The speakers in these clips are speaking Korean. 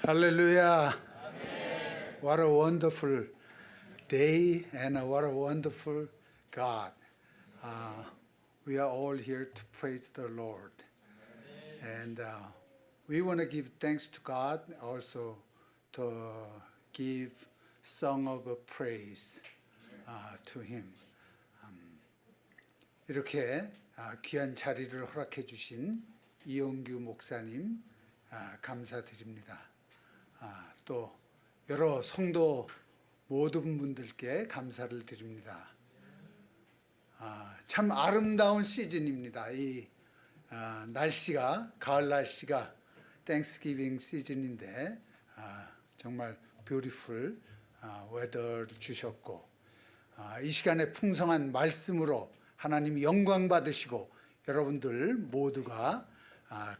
Hallelujah. What a wonderful day and what a wonderful God. We are all here to praise the Lord. And we want to give thanks to God, also to give song of praise to Him. 이렇게 귀한 자리를 허락해 주신 이용규 목사님 감사드립니다. 또 여러 성도 모든 분들께 감사를 드립니다. 참 아름다운 시즌입니다. 이 날씨가 가을 날씨가 땡스기빙 시즌인데 정말 뷰티풀 웨더를 주셨고 이 시간에 풍성한 말씀으로 하나님 영광 받으시고 여러분들 모두가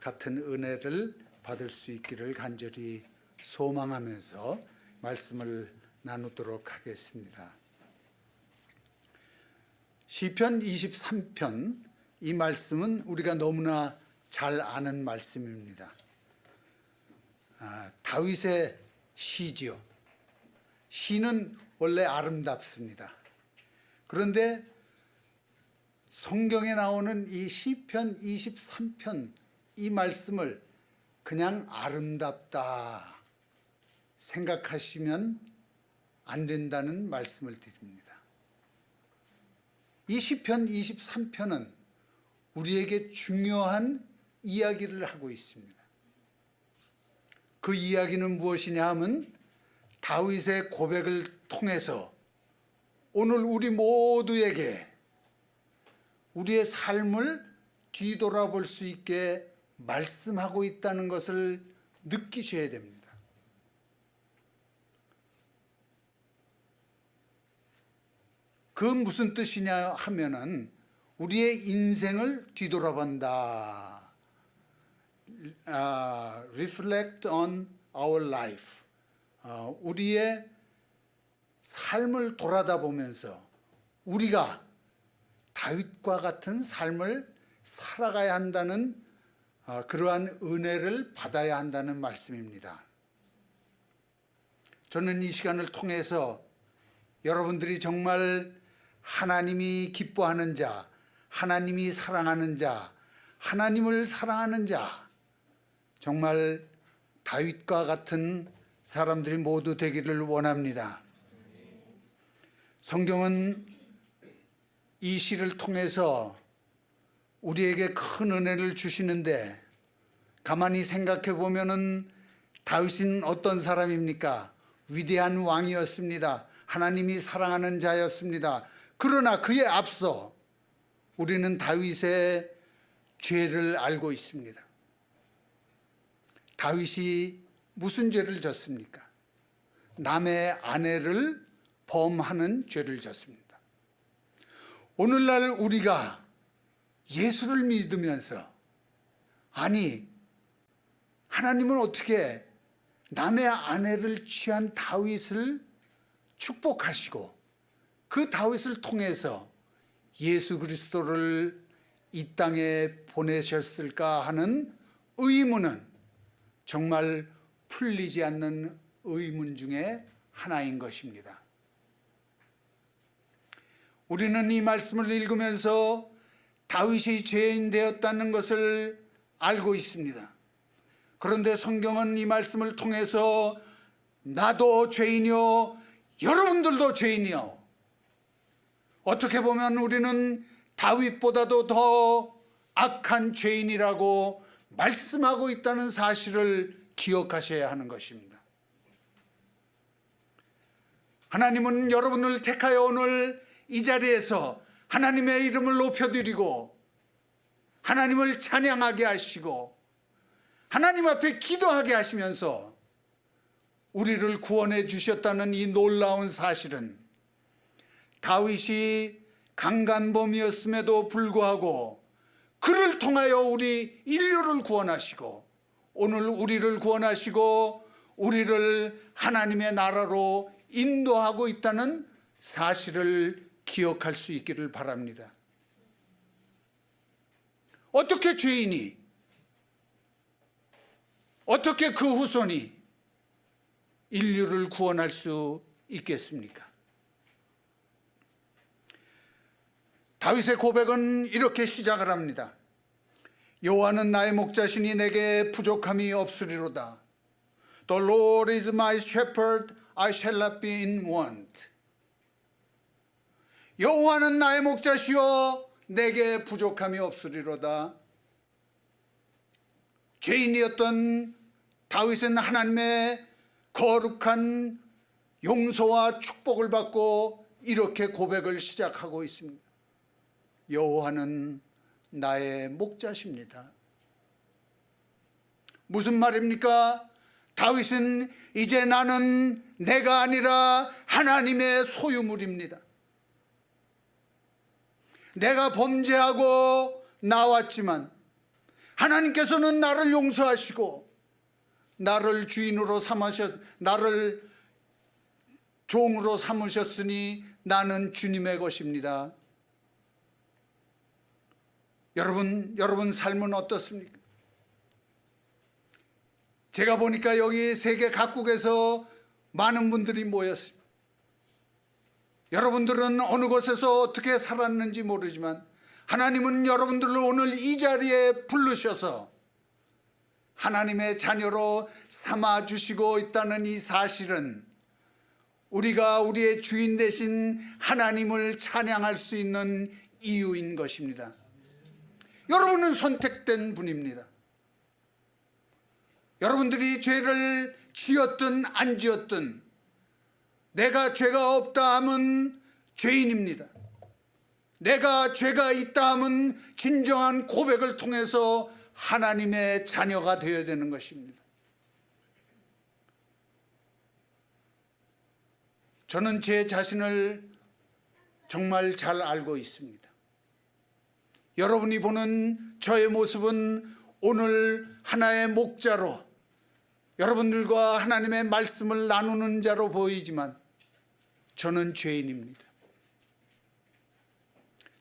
같은 은혜를 받을 수 있기를 간절히 소망하면서 말씀을 나누도록 하겠습니다. 시편 23편 이 말씀은 우리가 너무나 잘 아는 말씀입니다. 다윗의 시지요. 시는 원래 아름답습니다. 그런데 성경에 나오는 이 시편 23편 이 말씀을 그냥 아름답다 생각하시면 안 된다는 말씀을 드립니다. 이 시편 23편은 우리에게 중요한 이야기를 하고 있습니다. 그 이야기는 무엇이냐 하면 다윗의 고백을 통해서 오늘 우리 모두에게 우리의 삶을 뒤돌아볼 수 있게 말씀하고 있다는 것을 느끼셔야 됩니다. 그 무슨 뜻이냐 하면은 우리의 인생을 뒤돌아본다. Reflect on our life. 우리의 삶을 돌아다 보면서 우리가 다윗과 같은 삶을 살아가야 한다는 그러한 은혜를 받아야 한다는 말씀입니다. 저는 이 시간을 통해서 여러분들이 정말 하나님이 기뻐하는 자, 하나님이 사랑하는 자, 하나님을 사랑하는 자, 정말 다윗과 같은 사람들이 모두 되기를 원합니다. 성경은 이 시를 통해서 우리에게 큰 은혜를 주시는데 가만히 생각해 보면은 다윗은 어떤 사람입니까? 위대한 왕이었습니다. 하나님이 사랑하는 자였습니다. 그러나 그에 앞서 우리는 다윗의 죄를 알고 있습니다. 다윗이 무슨 죄를 졌습니까? 남의 아내를 범하는 죄를 졌습니다. 오늘날 우리가 예수를 믿으면서 아니 하나님은 어떻게 남의 아내를 취한 다윗을 축복하시고 그 다윗을 통해서 예수 그리스도를 이 땅에 보내셨을까 하는 의문은 정말 풀리지 않는 의문 중에 하나인 것입니다. 우리는 이 말씀을 읽으면서 다윗이 죄인 되었다는 것을 알고 있습니다. 그런데 성경은 이 말씀을 통해서 나도 죄인이요, 여러분들도 죄인이요. 어떻게 보면 우리는 다윗보다도 더 악한 죄인이라고 말씀하고 있다는 사실을 기억하셔야 하는 것입니다. 하나님은 여러분을 택하여 오늘 이 자리에서 하나님의 이름을 높여드리고 하나님을 찬양하게 하시고 하나님 앞에 기도하게 하시면서 우리를 구원해 주셨다는 이 놀라운 사실은 다윗이 강간범이었음에도 불구하고 그를 통하여 우리 인류를 구원하시고 오늘 우리를 구원하시고 우리를 하나님의 나라로 인도하고 있다는 사실을 기억할 수 있기를 바랍니다. 어떻게 죄인이, 어떻게 그 후손이 인류를 구원할 수 있겠습니까? 다윗의 고백은 이렇게 시작을 합니다. 여호와는 나의 목자시니 내게 부족함이 없으리로다. The Lord is my shepherd, I shall not be in want. 여호와는 나의 목자시여 내게 부족함이 없으리로다. 죄인이었던 다윗은 하나님의 거룩한 용서와 축복을 받고 이렇게 고백을 시작하고 있습니다. 여호와는 나의 목자십니다. 무슨 말입니까? 다윗은 이제 나는 내가 아니라 하나님의 소유물입니다. 내가 범죄하고 나왔지만 하나님께서는 나를 용서하시고 나를 주인으로 나를 종으로 삼으셨으니 나는 주님의 것입니다. 여러분 삶은 어떻습니까? 제가 보니까 여기 세계 각국에서 많은 분들이 모였습니다. 여러분들은 어느 곳에서 어떻게 살았는지 모르지만 하나님은 여러분들을 오늘 이 자리에 부르셔서 하나님의 자녀로 삼아주시고 있다는 이 사실은 우리가 우리의 주인 되신 하나님을 찬양할 수 있는 이유인 것입니다. 여러분은 선택된 분입니다. 여러분들이 죄를 지었든 안 지었든 내가 죄가 없다 하면 죄인입니다. 내가 죄가 있다 하면 진정한 고백을 통해서 하나님의 자녀가 되어야 되는 것입니다. 저는 제 자신을 정말 잘 알고 있습니다. 여러분이 보는 저의 모습은 오늘 하나의 목자로 여러분들과 하나님의 말씀을 나누는 자로 보이지만 저는 죄인입니다.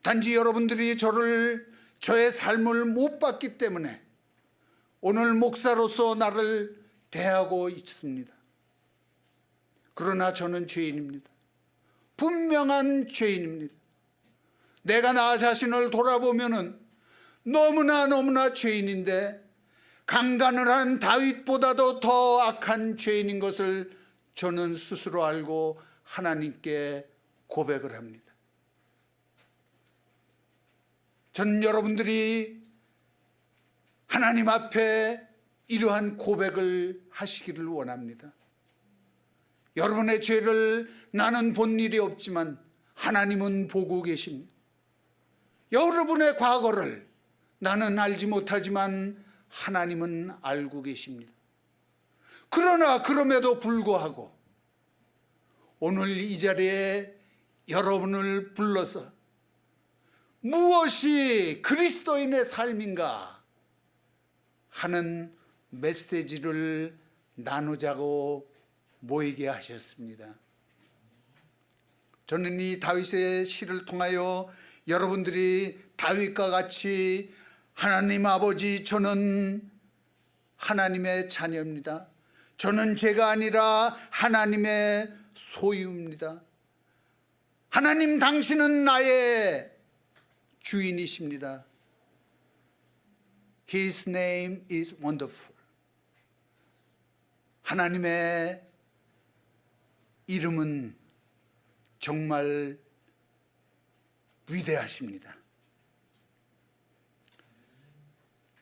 단지 여러분들이 저의 삶을 못 봤기 때문에 오늘 목사로서 나를 대하고 있습니다. 그러나 저는 죄인입니다. 분명한 죄인입니다. 내가 나 자신을 돌아보면은 너무나 죄인인데 강간을 한 다윗보다도 더 악한 죄인인 것을 저는 스스로 알고 하나님께 고백을 합니다. 전 여러분들이 하나님 앞에 이러한 고백을 하시기를 원합니다. 여러분의 죄를 나는 본 일이 없지만 하나님은 보고 계십니다. 여러분의 과거를 나는 알지 못하지만 하나님은 알고 계십니다. 그러나 그럼에도 불구하고 오늘 이 자리에 여러분을 불러서 무엇이 그리스도인의 삶인가 하는 메시지를 나누자고 모이게 하셨습니다. 저는 이 다윗의 시를 통하여 여러분들이 다윗과 같이 하나님 아버지, 저는 하나님의 자녀입니다. 저는 죄가 아니라 하나님의 소유입니다. 하나님, 당신은 나의 주인이십니다. His name is wonderful. 하나님의 이름은 정말 위대하십니다.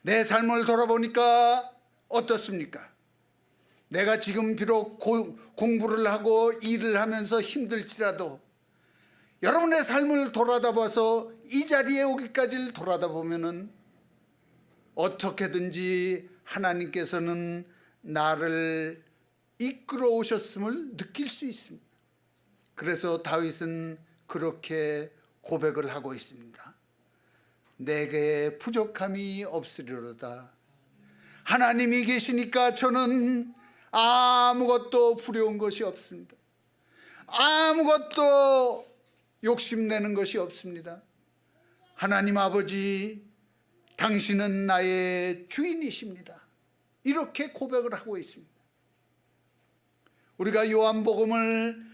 내 삶을 돌아보니까 어떻습니까? 내가 지금 비록 공부를 하고 일을 하면서 힘들지라도 여러분의 삶을 돌아다봐서 이 자리에 오기까지를 돌아다보면은 어떻게든지 하나님께서는 나를 이끌어 오셨음을 느낄 수 있습니다. 그래서 다윗은 그렇게 고백을 하고 있습니다. 내게 부족함이 없으리로다. 하나님이 계시니까 저는 아무것도 두려운 것이 없습니다. 아무것도 욕심내는 것이 없습니다. 하나님 아버지, 당신은 나의 주인이십니다. 이렇게 고백을 하고 있습니다. 우리가 요한복음을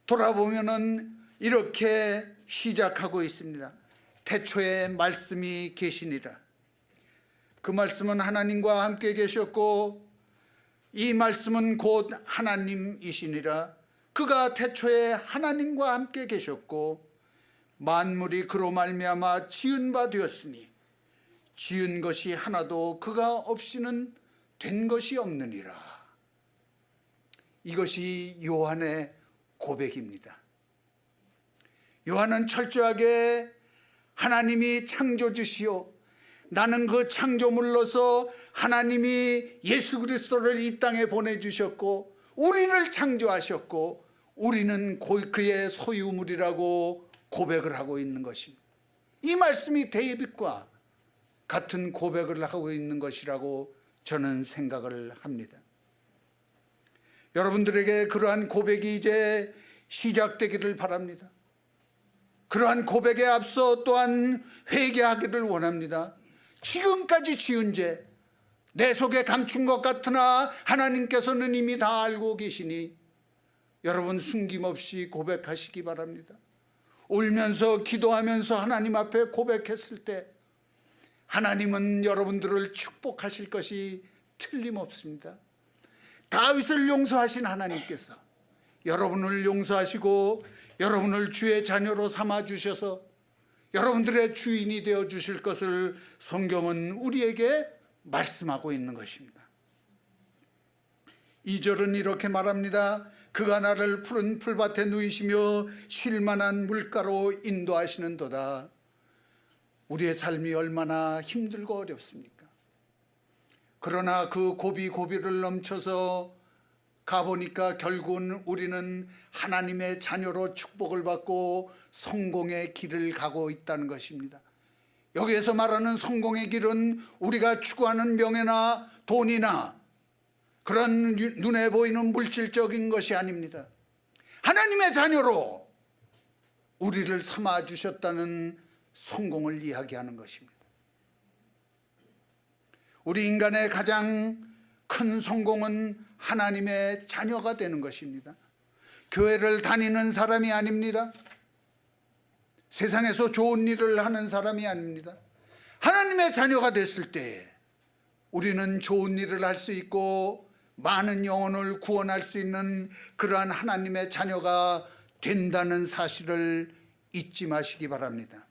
돌아보면은 이렇게 시작하고 있습니다. 태초에 말씀이 계시니라. 그 말씀은 하나님과 함께 계셨고 이 말씀은 곧 하나님이시니라. 그가 태초에 하나님과 함께 계셨고 만물이 그로 말미암아 지은 바 되었으니 지은 것이 하나도 그가 없이는 된 것이 없느니라. 이것이 요한의 고백입니다. 요한은 철저하게 하나님이 창조주시오, 나는 그 창조물로서 하나님이 예수 그리스도를 이 땅에 보내주셨고 우리를 창조하셨고 우리는 그의 소유물이라고 고백을 하고 있는 것입니다. 이 말씀이 데이빗과 같은 고백을 하고 있는 것이라고 저는 생각을 합니다. 여러분들에게 그러한 고백이 이제 시작되기를 바랍니다. 그러한 고백에 앞서 또한 회개하기를 원합니다. 지금까지 지은 죄, 내 속에 감춘 것 같으나 하나님께서는 이미 다 알고 계시니 여러분 숨김없이 고백하시기 바랍니다. 울면서 기도하면서 하나님 앞에 고백했을 때 하나님은 여러분들을 축복하실 것이 틀림없습니다. 다윗을 용서하신 하나님께서 여러분을 용서하시고 여러분을 주의 자녀로 삼아주셔서 여러분들의 주인이 되어 주실 것을 성경은 우리에게 말씀하고 있는 것입니다. 2절은 이렇게 말합니다. 그가 나를 푸른 풀밭에 누이시며 쉴만한 물가로 인도하시는도다. 우리의 삶이 얼마나 힘들고 어렵습니까? 그러나 그 고비고비를 넘쳐서 가보니까 결국은 우리는 하나님의 자녀로 축복을 받고 성공의 길을 가고 있다는 것입니다. 여기에서 말하는 성공의 길은 우리가 추구하는 명예나 돈이나 그런 눈에 보이는 물질적인 것이 아닙니다. 하나님의 자녀로 우리를 삼아 주셨다는 성공을 이야기하는 것입니다. 우리 인간의 가장 큰 성공은 하나님의 자녀가 되는 것입니다. 교회를 다니는 사람이 아닙니다. 세상에서 좋은 일을 하는 사람이 아닙니다. 하나님의 자녀가 됐을 때 우리는 좋은 일을 할 수 있고 많은 영혼을 구원할 수 있는 그러한 하나님의 자녀가 된다는 사실을 잊지 마시기 바랍니다.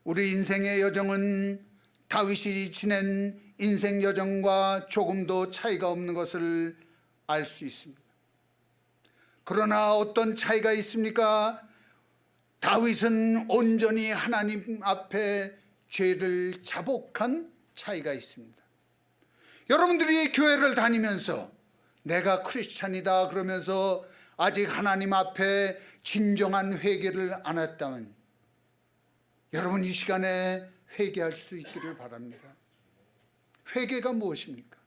우리 인생의 여정은 다윗이 지낸 인생 여정과 조금도 차이가 없는 것을 알 수 있습니다. 그러나 어떤 차이가 있습니까? 다윗은 온전히 하나님 앞에 죄를 자복한 차이가 있습니다. 여러분들이 교회를 다니면서 내가 크리스찬이다 그러면서 아직 하나님 앞에 진정한 회개를 안 했다면 여러분 이 시간에 회개할 수 있기를 바랍니다. 회개가 무엇입니까?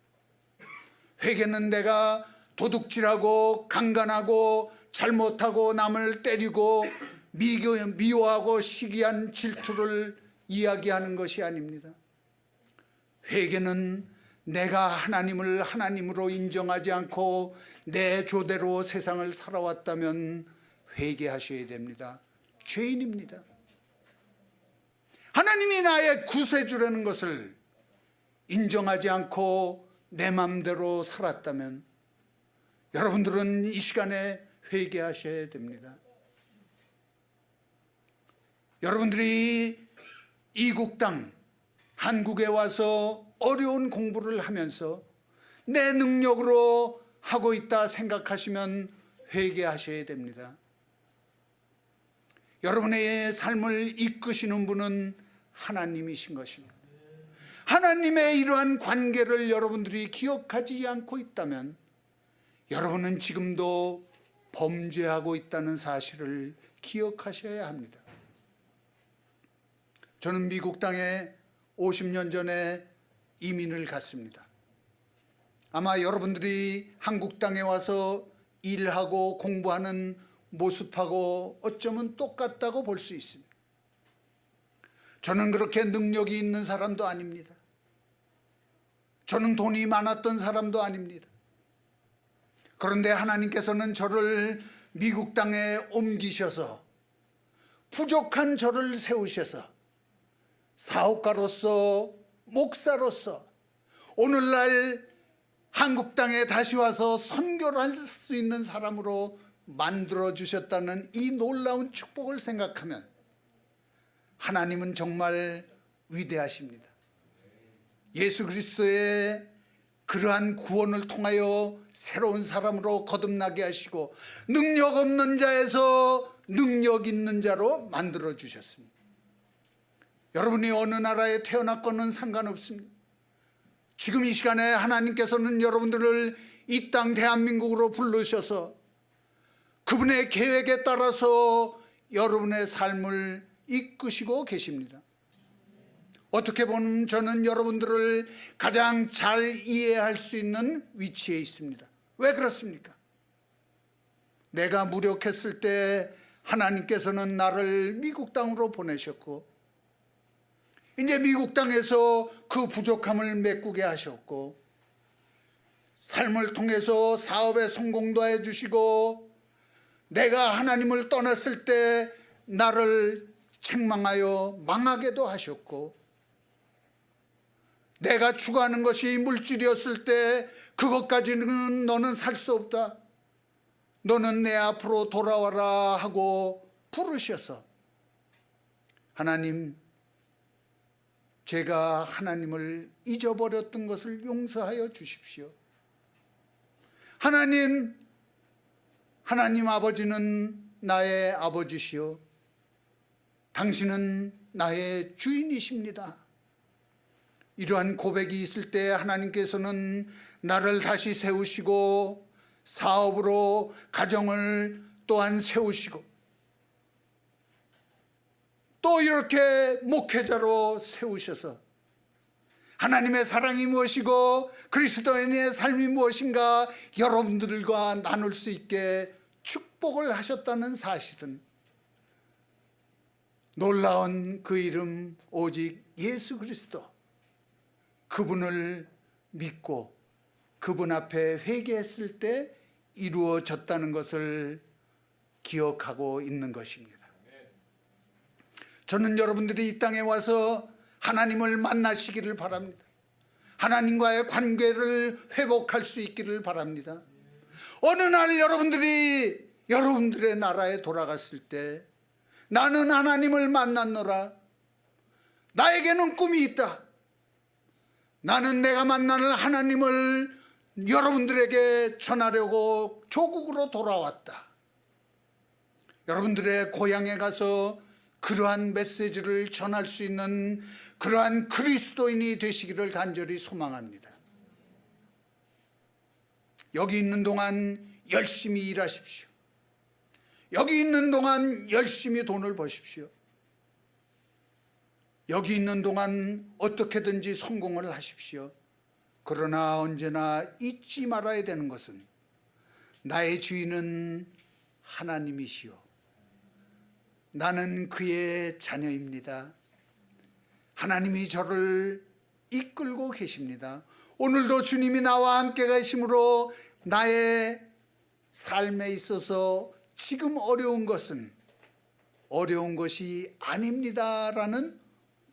회개는 내가 도둑질하고 강간하고 잘못하고 남을 때리고 미워하고 시기한 질투를 이야기하는 것이 아닙니다. 회개는 내가 하나님을 하나님으로 인정하지 않고 내 조대로 세상을 살아왔다면 회개하셔야 됩니다. 죄인입니다. 하나님이 나의 구세주라는 것을 인정하지 않고 내 마음대로 살았다면 여러분들은 이 시간에 회개하셔야 됩니다. 여러분들이 이국 땅 한국에 와서 어려운 공부를 하면서 내 능력으로 하고 있다 생각하시면 회개하셔야 됩니다. 여러분의 삶을 이끄시는 분은 하나님이신 것입니다. 하나님의 이러한 관계를 여러분들이 기억하지 않고 있다면 여러분은 지금도 범죄하고 있다는 사실을 기억하셔야 합니다. 저는 미국 땅에 50년 전에 이민을 갔습니다. 아마 여러분들이 한국 땅에 와서 일하고 공부하는 모습하고 어쩌면 똑같다고 볼 수 있습니다. 저는 그렇게 능력이 있는 사람도 아닙니다. 저는 돈이 많았던 사람도 아닙니다. 그런데 하나님께서는 저를 미국 땅에 옮기셔서 부족한 저를 세우셔서 사업가로서, 목사로서 오늘날 한국 땅에 다시 와서 선교를 할 수 있는 사람으로 만들어 주셨다는 이 놀라운 축복을 생각하면 하나님은 정말 위대하십니다. 예수 그리스도의 그러한 구원을 통하여 새로운 사람으로 거듭나게 하시고 능력 없는 자에서 능력 있는 자로 만들어 주셨습니다. 여러분이 어느 나라에 태어났건은 상관없습니다. 지금 이 시간에 하나님께서는 여러분들을 이 땅 대한민국으로 부르셔서 그분의 계획에 따라서 여러분의 삶을 이끄시고 계십니다. 어떻게 보면 저는 여러분들을 가장 잘 이해할 수 있는 위치에 있습니다. 왜 그렇습니까? 내가 무력했을 때 하나님께서는 나를 미국 땅으로 보내셨고 이제 미국 땅에서 그 부족함을 메꾸게 하셨고 삶을 통해서 사업에 성공도 해주시고 내가 하나님을 떠났을 때 나를 책망하여 망하게도 하셨고 내가 추구하는 것이 물질이었을 때 그것까지는 너는 살 수 없다, 너는 내 앞으로 돌아와라 하고 부르셔서 하나님, 제가 하나님을 잊어버렸던 것을 용서하여 주십시오. 하나님 아버지는 나의 아버지시오. 당신은 나의 주인이십니다. 이러한 고백이 있을 때 하나님께서는 나를 다시 세우시고 사업으로 가정을 또한 세우시고 또 이렇게 목회자로 세우셔서 하나님의 사랑이 무엇이고 그리스도인의 삶이 무엇인가 여러분들과 나눌 수 있게 축복을 하셨다는 사실은 놀라운 그 이름 오직 예수 그리스도, 그분을 믿고 그분 앞에 회개했을 때 이루어졌다는 것을 기억하고 있는 것입니다. 저는 여러분들이 이 땅에 와서 하나님을 만나시기를 바랍니다. 하나님과의 관계를 회복할 수 있기를 바랍니다. 어느 날 여러분들이 여러분들의 나라에 돌아갔을 때 나는 하나님을 만났노라, 나에게는 꿈이 있다, 나는 내가 만나는 하나님을 여러분들에게 전하려고 조국으로 돌아왔다. 여러분들의 고향에 가서 그러한 메시지를 전할 수 있는 그러한 그리스도인이 되시기를 간절히 소망합니다. 여기 있는 동안 열심히 일하십시오. 여기 있는 동안 열심히 돈을 버십시오. 여기 있는 동안 어떻게든지 성공을 하십시오. 그러나 언제나 잊지 말아야 되는 것은 나의 주인은 하나님이시오. 나는 그의 자녀입니다. 하나님이 저를 이끌고 계십니다. 오늘도 주님이 나와 함께 계심으로 나의 삶에 있어서 지금 어려운 것은 어려운 것이 아닙니다라는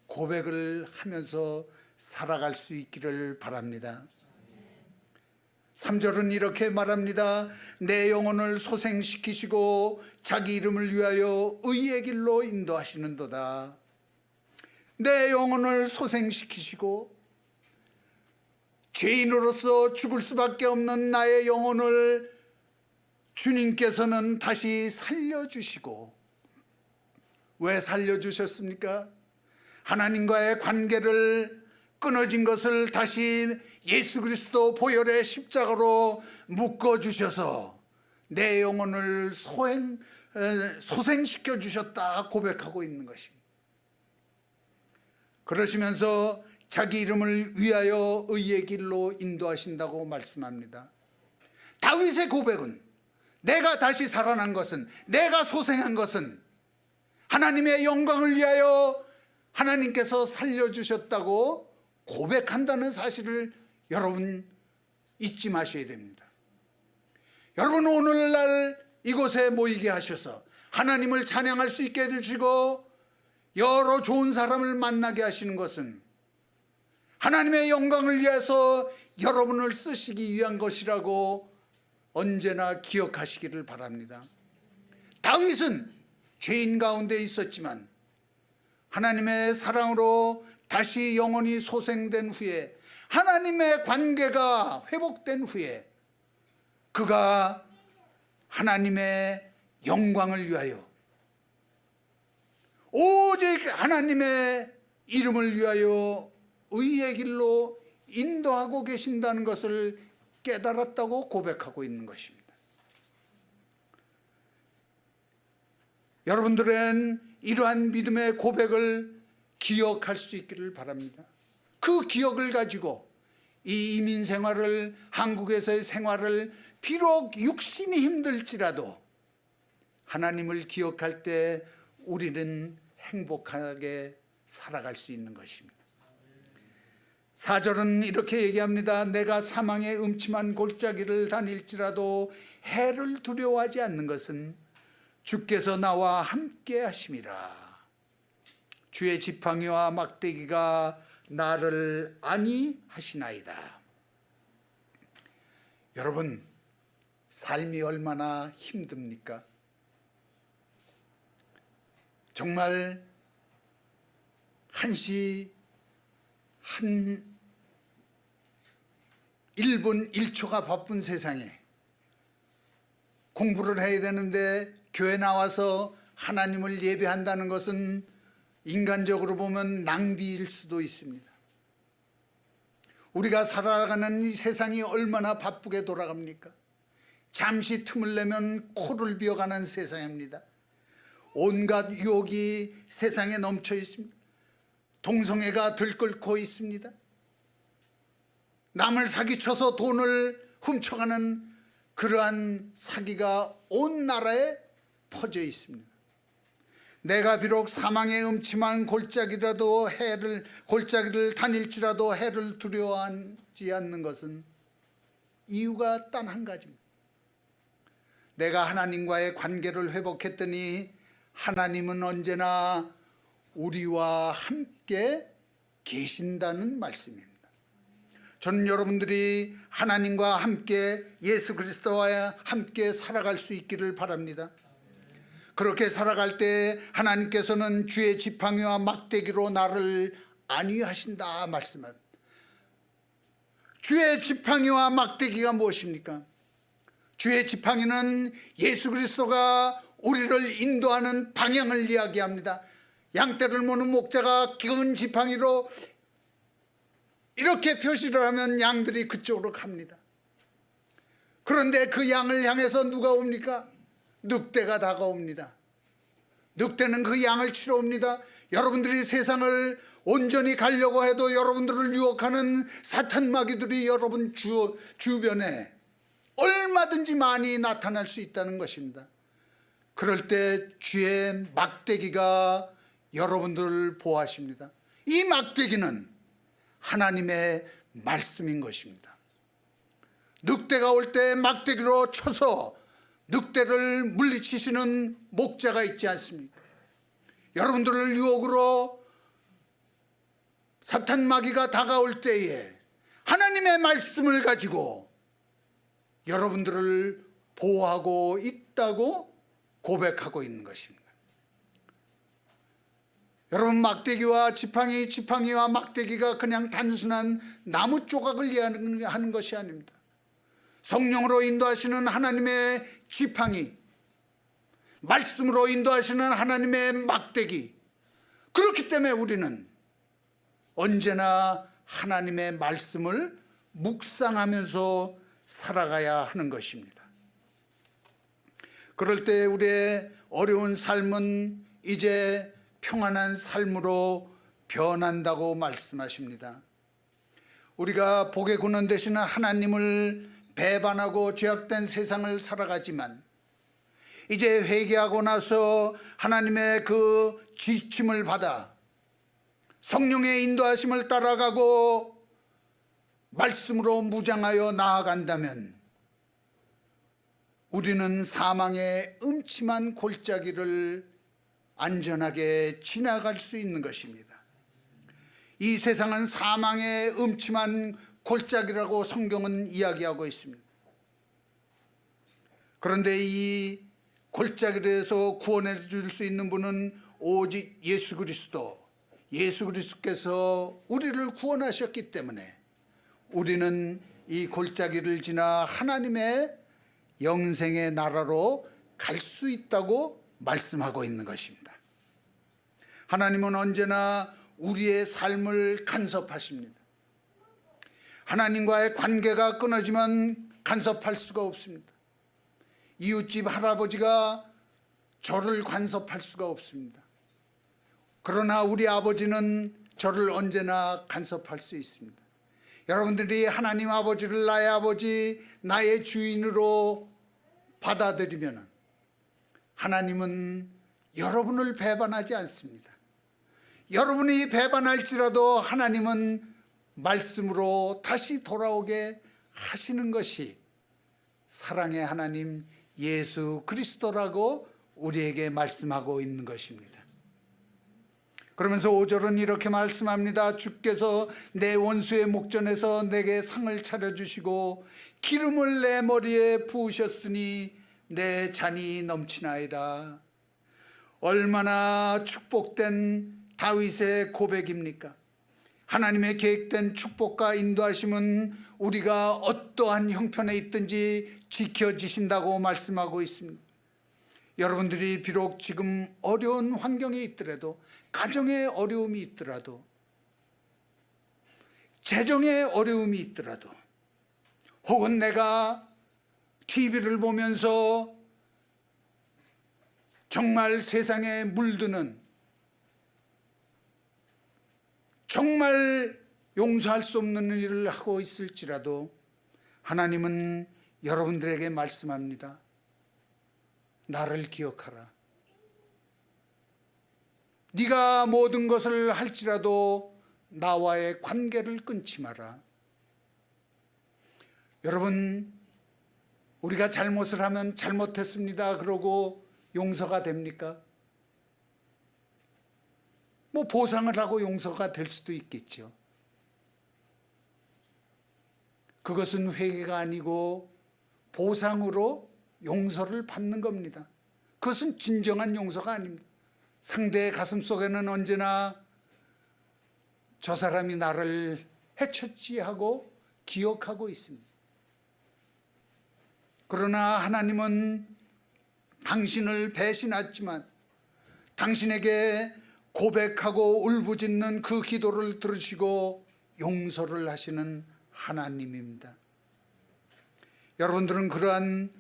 고백을 하면서 살아갈 수 있기를 바랍니다. 3절은 이렇게 말합니다. 내 영혼을 소생시키시고 자기 이름을 위하여 의의 길로 인도하시는도다. 내 영혼을 소생시키시고 죄인으로서 죽을 수밖에 없는 나의 영혼을 주님께서는 다시 살려주시고, 왜 살려주셨습니까? 하나님과의 관계를 끊어진 것을 다시 예수 그리스도 보혈의 십자가로 묶어주셔서 내 영혼을 소생시켜 주셨다 고백하고 있는 것입니다. 그러시면서 자기 이름을 위하여 의의 길로 인도하신다고 말씀합니다. 다윗의 고백은, 내가 다시 살아난 것은, 내가 소생한 것은 하나님의 영광을 위하여 하나님께서 살려주셨다고 고백한다는 사실을 여러분 잊지 마셔야 됩니다. 여러분, 오늘날 이곳에 모이게 하셔서 하나님을 찬양할 수 있게 해주시고 여러 좋은 사람을 만나게 하시는 것은 하나님의 영광을 위해서 여러분을 쓰시기 위한 것이라고 언제나 기억하시기를 바랍니다. 다윗은 죄인 가운데 있었지만 하나님의 사랑으로 다시 영혼이 소생된 후에, 하나님의 관계가 회복된 후에 그가 하나님의 영광을 위하여, 오직 하나님의 이름을 위하여 의의 길로 인도하고 계신다는 것을 깨달았다고 고백하고 있는 것입니다. 여러분들은 이러한 믿음의 고백을 기억할 수 있기를 바랍니다. 그 기억을 가지고 이 이민 생활을, 한국에서의 생활을 비록 육신이 힘들지라도 하나님을 기억할 때 우리는 행복하게 살아갈 수 있는 것입니다. 4절은 이렇게 얘기합니다. 내가 사망의 음침한 골짜기를 다닐지라도 해를 두려워하지 않는 것은 주께서 나와 함께 하심이라. 주의 지팡이와 막대기가 나를 안위하시나이다. 여러분, 삶이 얼마나 힘듭니까? 정말 한시 한 1분 1초가 바쁜 세상에 공부를 해야 되는데 교회 나와서 하나님을 예배한다는 것은 인간적으로 보면 낭비일 수도 있습니다. 우리가 살아가는 이 세상이 얼마나 바쁘게 돌아갑니까? 잠시 틈을 내면 코를 비어가는 세상입니다. 온갖 유혹이 세상에 넘쳐 있습니다. 동성애가 들끓고 있습니다. 남을 사기쳐서 돈을 훔쳐가는 그러한 사기가 온 나라에 퍼져 있습니다. 내가 비록 사망의 음침한 골짜기를 다닐지라도 해를 두려워하지 않는 것은 이유가 단 한 가지입니다. 내가 하나님과의 관계를 회복했더니 하나님은 언제나 우리와 함께 계신다는 말씀입니다. 저는 여러분들이 하나님과 함께, 예수 그리스도와 함께 살아갈 수 있기를 바랍니다. 그렇게 살아갈 때 하나님께서는 주의 지팡이와 막대기로 나를 안위하신다 말씀합니다. 주의 지팡이와 막대기가 무엇입니까? 주의 지팡이는 예수 그리스도가 우리를 인도하는 방향을 이야기합니다. 양떼를 모는 목자가 긴 지팡이로 이렇게 표시를 하면 양들이 그쪽으로 갑니다. 그런데 그 양을 향해서 누가 옵니까? 늑대가 다가옵니다. 늑대는 그 양을 치러 옵니다. 여러분들이 세상을 온전히 가려고 해도 여러분들을 유혹하는 사탄 마귀들이 여러분 주변에 얼마든지 많이 나타날 수 있다는 것입니다. 그럴 때 주의 막대기가 여러분들을 보호하십니다. 이 막대기는 하나님의 말씀인 것입니다. 늑대가 올 때 막대기로 쳐서 늑대를 물리치시는 목자가 있지 않습니까? 여러분들을 유혹으로 사탄 마귀가 다가올 때에 하나님의 말씀을 가지고 여러분들을 보호하고 있다고 고백하고 있는 것입니다. 여러분, 막대기와 지팡이와 막대기가 그냥 단순한 나무 조각을 이해하는 것이 아닙니다. 성령으로 인도하시는 하나님의 지팡이, 말씀으로 인도하시는 하나님의 막대기, 그렇기 때문에 우리는 언제나 하나님의 말씀을 묵상하면서 살아가야 하는 것입니다. 그럴 때 우리의 어려운 삶은 이제 평안한 삶으로 변한다고 말씀하십니다. 우리가 복의 근원 되시는 하나님을 배반하고 죄악된 세상을 살아가지만 이제 회개하고 나서 하나님의 그 지침을 받아 성령의 인도하심을 따라가고 말씀으로 무장하여 나아간다면 우리는 사망의 음침한 골짜기를 안전하게 지나갈 수 있는 것입니다. 이 세상은 사망의 음침한 골짜기라고 성경은 이야기하고 있습니다. 그런데 이 골짜기에서 구원해 줄 수 있는 분은 오직 예수 그리스도, 예수 그리스도께서 우리를 구원하셨기 때문에 우리는 이 골짜기를 지나 하나님의 영생의 나라로 갈 수 있다고 말씀하고 있는 것입니다. 하나님은 언제나 우리의 삶을 간섭하십니다. 하나님과의 관계가 끊어지면 간섭할 수가 없습니다. 이웃집 할아버지가 저를 간섭할 수가 없습니다. 그러나 우리 아버지는 저를 언제나 간섭할 수 있습니다. 여러분들이 하나님 아버지를 나의 아버지, 나의 주인으로 받아들이면 하나님은 여러분을 배반하지 않습니다. 여러분이 배반할지라도 하나님은 말씀으로 다시 돌아오게 하시는 것이 사랑의 하나님 예수 그리스도라고 우리에게 말씀하고 있는 것입니다. 그러면서 5절은 이렇게 말씀합니다. 주께서 내 원수의 목전에서 내게 상을 차려주시고 기름을 내 머리에 부으셨으니 내 잔이 넘치나이다. 얼마나 축복된 다윗의 고백입니까? 하나님의 계획된 축복과 인도하심은 우리가 어떠한 형편에 있든지 지켜주신다고 말씀하고 있습니다. 여러분들이 비록 지금 어려운 환경에 있더라도, 가정에 어려움이 있더라도, 재정에 어려움이 있더라도, 혹은 내가 TV를 보면서 정말 세상에 물드는, 정말 용서할 수 없는 일을 하고 있을지라도 하나님은 여러분들에게 말씀합니다. 나를 기억하라. 네가 모든 것을 할지라도 나와의 관계를 끊지 마라. 여러분, 우리가 잘못을 하면 잘못했습니다 그러고 용서가 됩니까? 뭐 보상을 하고 용서가 될 수도 있겠죠. 그것은 회개가 아니고 보상으로 용서를 받는 겁니다. 그것은 진정한 용서가 아닙니다. 상대의 가슴 속에는 언제나 저 사람이 나를 해쳤지 하고 기억하고 있습니다. 그러나 하나님은 당신을 배신했지만 당신에게 고백하고 울부짖는 그 기도를 들으시고 용서를 하시는 하나님입니다. 여러분들은 그러한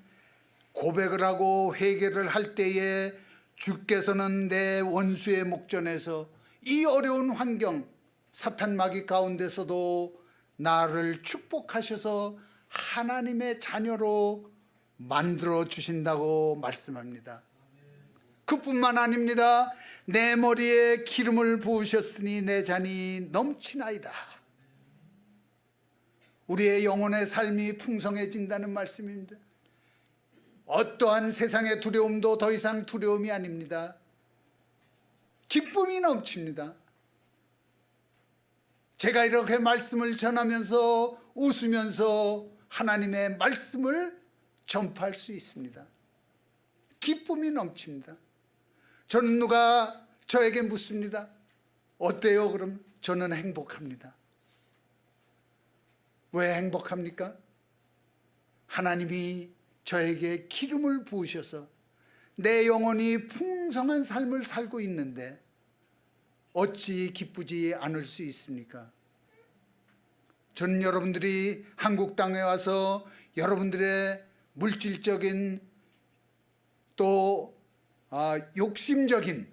고백을 하고 회개를 할 때에 주께서는 내 원수의 목전에서 이 어려운 환경, 사탄 마귀 가운데서도 나를 축복하셔서 하나님의 자녀로 만들어 주신다고 말씀합니다. 그뿐만 아닙니다. 내 머리에 기름을 부으셨으니 내 잔이 넘치나이다. 우리의 영혼의 삶이 풍성해진다는 말씀입니다. 어떠한 세상의 두려움도 더 이상 두려움이 아닙니다. 기쁨이 넘칩니다. 제가 이렇게 말씀을 전하면서 웃으면서 하나님의 말씀을 전파할 수 있습니다. 기쁨이 넘칩니다. 저는 누가 저에게 묻습니다. 어때요? 그럼 저는 행복합니다. 왜 행복합니까? 하나님이 저에게 기름을 부으셔서 내 영혼이 풍성한 삶을 살고 있는데 어찌 기쁘지 않을 수 있습니까? 저는 여러분들이 한국 땅에 와서 여러분들의 물질적인 또 욕심적인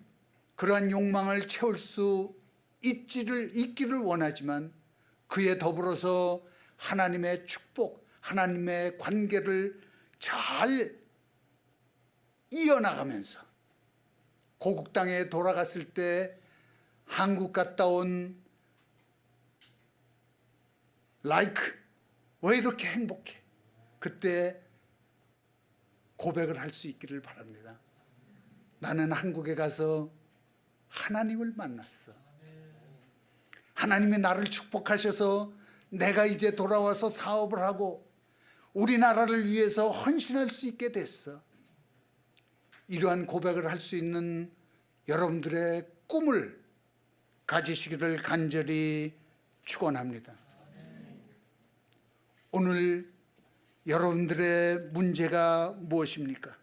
그러한 욕망을 채울 수 있기를 원하지만 그에 더불어서 하나님의 축복, 하나님의 관계를 잘 이어나가면서 고국 땅에 돌아갔을 때 한국 갔다 온 라이크 왜 이렇게 행복해? 그때 고백을 할 수 있기를 바랍니다. 나는 한국에 가서 하나님을 만났어. 하나님이 나를 축복하셔서 내가 이제 돌아와서 사업을 하고 우리나라를 위해서 헌신할 수 있게 됐어. 이러한 고백을 할 수 있는 여러분들의 꿈을 가지시기를 간절히 축원합니다. 오늘 여러분들의 문제가 무엇입니까?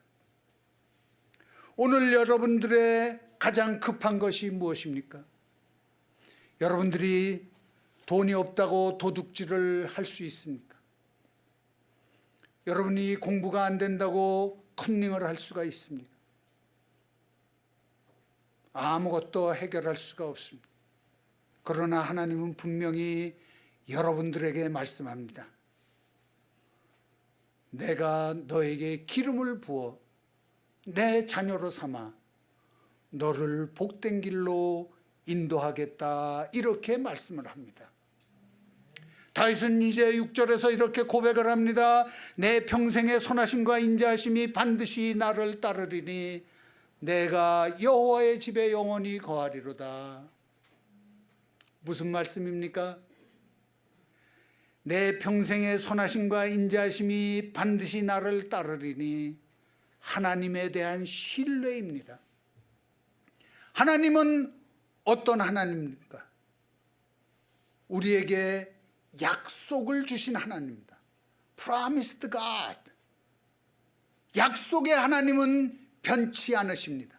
오늘 여러분들의 가장 급한 것이 무엇입니까? 여러분들이 돈이 없다고 도둑질을 할 수 있습니까? 여러분이 공부가 안 된다고 컨닝을 할 수가 있습니까? 아무것도 해결할 수가 없습니다. 그러나 하나님은 분명히 여러분들에게 말씀합니다. 내가 너에게 기름을 부어 내 자녀로 삼아 너를 복된 길로 인도하겠다, 이렇게 말씀을 합니다. 다윗은 이제 6절에서 이렇게 고백을 합니다. 내 평생의 선하심과 인자하심이 반드시 나를 따르리니 내가 여호와의 집에 영원히 거하리로다. 무슨 말씀입니까? 내 평생의 선하심과 인자하심이 반드시 나를 따르리니 하나님에 대한 신뢰입니다. 하나님은 어떤 하나님입니까? 우리에게 약속을 주신 하나님입니다. Promised God. 약속의 하나님은 변치 않으십니다.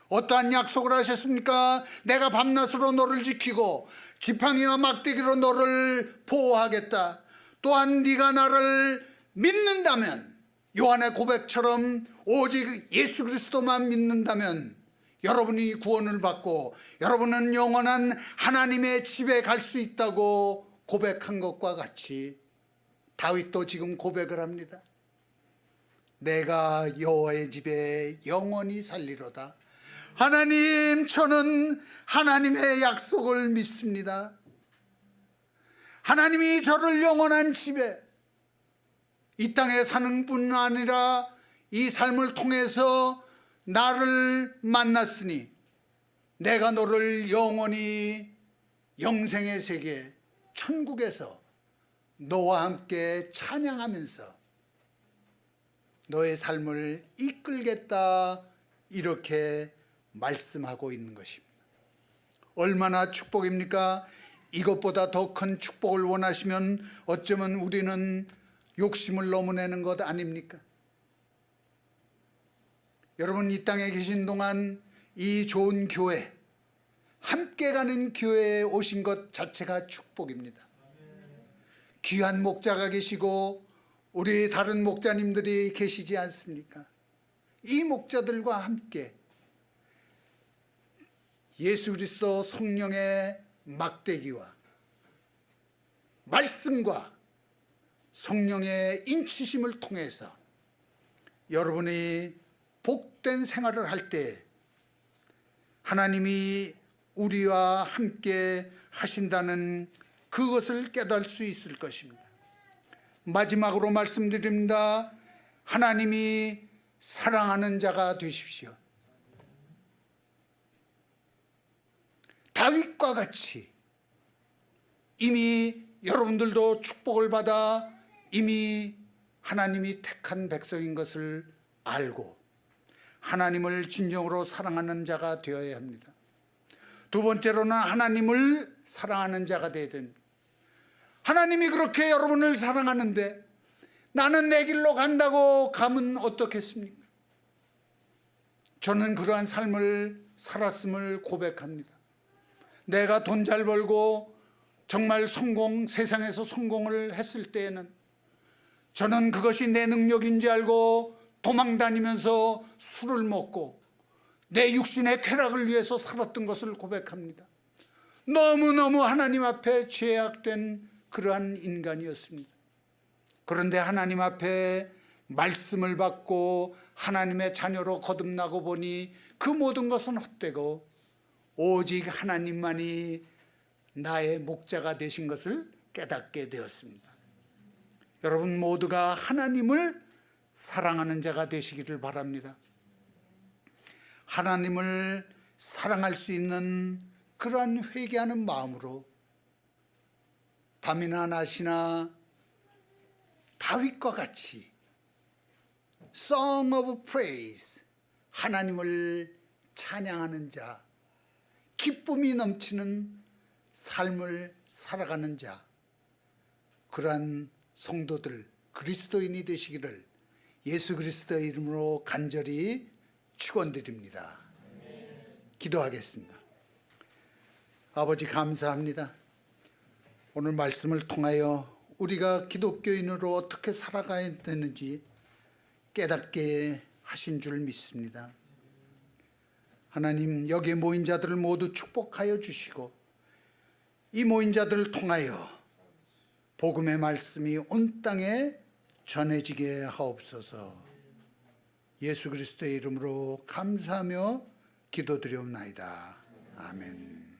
어떠한 약속을 하셨습니까? 내가 밤낮으로 너를 지키고 지팡이와 막대기로 너를 보호하겠다. 또한 네가 나를 믿는다면, 요한의 고백처럼 오직 예수 그리스도만 믿는다면 여러분이 구원을 받고 여러분은 영원한 하나님의 집에 갈 수 있다고 고백한 것과 같이 다윗도 지금 고백을 합니다. 내가 여호와의 집에 영원히 살리로다. 하나님, 저는 하나님의 약속을 믿습니다. 하나님이 저를 영원한 집에, 이 땅에 사는 뿐 아니라 이 삶을 통해서 나를 만났으니 내가 너를 영원히 영생의 세계 천국에서 너와 함께 찬양하면서 너의 삶을 이끌겠다, 이렇게 말씀하고 있는 것입니다. 얼마나 축복입니까? 이것보다 더 큰 축복을 원하시면 어쩌면 우리는 욕심을 너무 내는 것 아닙니까? 여러분, 이 땅에 계신 동안 이 좋은 교회, 함께 가는 교회에 오신 것 자체가 축복입니다. 귀한 목자가 계시고 우리 다른 목자님들이 계시지 않습니까? 이 목자들과 함께 예수 그리스도 성령의 막대기와 말씀과 성령의 인치심을 통해서 여러분이 복된 생활을 할 때 하나님이 우리와 함께 하신다는 그것을 깨달을 수 있을 것입니다. 마지막으로 말씀드립니다. 하나님이 사랑하는 자가 되십시오. 다윗과 같이 이미 여러분들도 축복을 받아 이미 하나님이 택한 백성인 것을 알고 하나님을 진정으로 사랑하는 자가 되어야 합니다. 두 번째로는 하나님을 사랑하는 자가 되어야 됩니다. 하나님이 그렇게 여러분을 사랑하는데 나는 내 길로 간다고 가면 어떻겠습니까? 저는 그러한 삶을 살았음을 고백합니다. 내가 돈 잘 벌고 정말 세상에서 성공을 했을 때에는 저는 그것이 내 능력인지 알고 도망 다니면서 술을 먹고 내 육신의 쾌락을 위해서 살았던 것을 고백합니다. 너무너무 하나님 앞에 죄악된 그러한 인간이었습니다. 그런데 하나님 앞에 말씀을 받고 하나님의 자녀로 거듭나고 보니 그 모든 것은 헛되고 오직 하나님만이 나의 목자가 되신 것을 깨닫게 되었습니다. 여러분 모두가 하나님을 사랑하는 자가 되시기를 바랍니다. 하나님을 사랑할 수 있는 그러한 회개하는 마음으로 밤이나 낮이나 다윗과 같이 Song of Praise, 하나님을 찬양하는 자, 기쁨이 넘치는 삶을 살아가는 자, 그러한 성도들, 그리스도인이 되시기를 예수 그리스도의 이름으로 간절히 축원드립니다. 기도하겠습니다. 아버지 감사합니다. 오늘 말씀을 통하여 우리가 기독교인으로 어떻게 살아가야 되는지 깨닫게 하신 줄 믿습니다. 하나님, 여기에 모인 자들을 모두 축복하여 주시고 이 모인 자들을 통하여 복음의 말씀이 온 땅에 전해지게 하옵소서. 예수 그리스도의 이름으로 감사하며 기도드리옵나이다. 아멘.